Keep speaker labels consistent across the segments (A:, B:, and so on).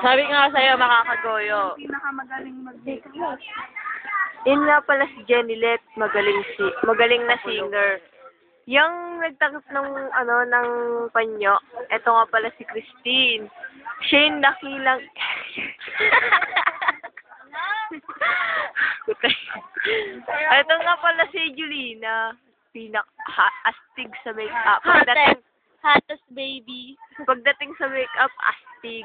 A: Sabi nga sa'yo, makakagoyo.
B: Pinakamagaling mag-makeup.
C: Yun nga pala si Jenny Let, magaling na singer. Yung nagtakip ng ng panyo, eto nga pala si Christine. Siya yung dakilang Kutay. Eto nga pala si Julina, astig sa makeup.
A: Hatas baby.
C: Pagdating sa makeup, astig.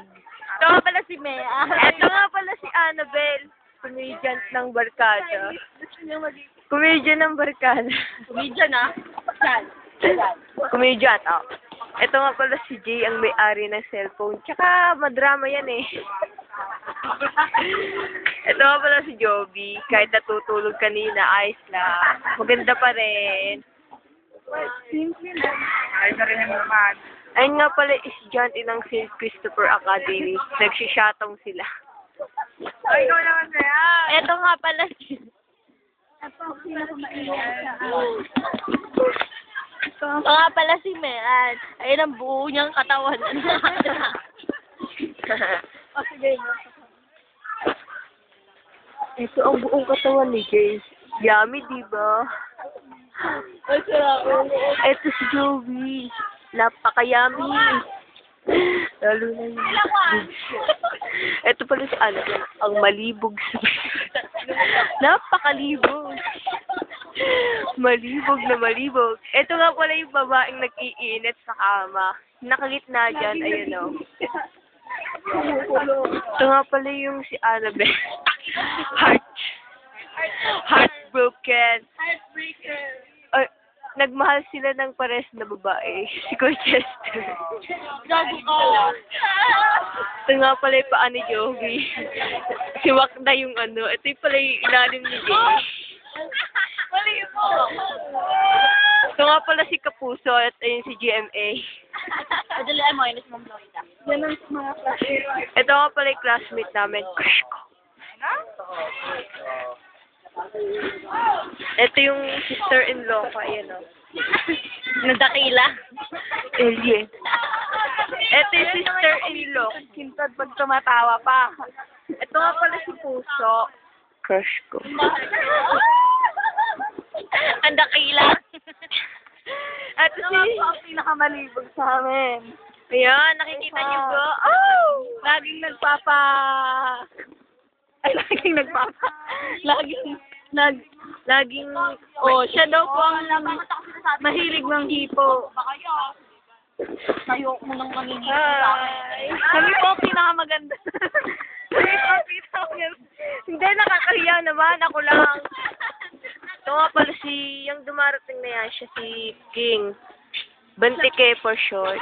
A: Ito nga pala si Mea.
C: Eto nga pala si Annabelle, comedian ng Barkada. Comedian ng Barkada.
A: Comedian ah. Saan?
C: Comedian, oh. Ito nga pala si Jay, ang may-ari ng cellphone. Tsaka, madrama yan eh. Ito nga pala si Joby. Kahit natutulog kanina, ayos lang. Maganda pa rin.
B: Ay, rin naman.
C: Ayun nga pala, estudyante ng St. Christopher Academy. Nagsishatong sila.
B: Ay, ikaw naman kaya.
A: Ito nga pala si...
B: Ito, pinakamaingay sa
A: Ito nga pala si Mean. Ayun ang buo niyang katawan.
B: O, sige.
C: Ito ang buong katawan ni Jay. Yummy, diba?
A: Ay, sila.
C: Ito si Joey. Napaka-yummy. Lalo na yun. Ito pala si Annabelle. Ang malibog sa Napakalibog. Malibog na malibog. Ito nga pala yung babaeng nag-iinit sa kama. Nakagitna dyan, ayun o. Ito nga pala yung si Annabelle. Heartbroken.
A: Heartbreaker.
C: Ay, nagmahal sila ng pares na babae. Si Colchester.
A: Gago ka.
C: Ito nga pala yung paa ni Joey. Si Wakda yung Ito yung pala yung ilalim ni Joey.
A: Mali mo.
C: Ito nga pala si Kapuso at ayun si GMA.
A: Madalian mo, inis mong Florida.
B: Yan ang mga klase.
C: Ito nga pala yung classmate namin. Crush ko. Ito yung sister-in-law ko. Ayan o.
A: Nadakila.
C: Alien. Ito yung sister-in-law.
B: Kintad pag tumatawa pa.
C: Ito nga pala si Puso. Crush ko.
A: Ang dakila.
C: Ito
B: Ito
C: si...
B: nga po ang pinakamalibog sa amin.
C: Ayan, nakikita niyo ba? Oh!
B: Laging
C: Laging...
B: Oh, siya daw po ang mahilig ng hipo.
A: Ayoko mo nang manginginig sa akin.
C: Hi!
B: Kami po ang pinakamaganda. Kami po ang pinakamaganda.
C: Hindi, nakakahiya naman. Ako lang. Ito nga pala yung dumarating na yan, siya si King. Bantike for short.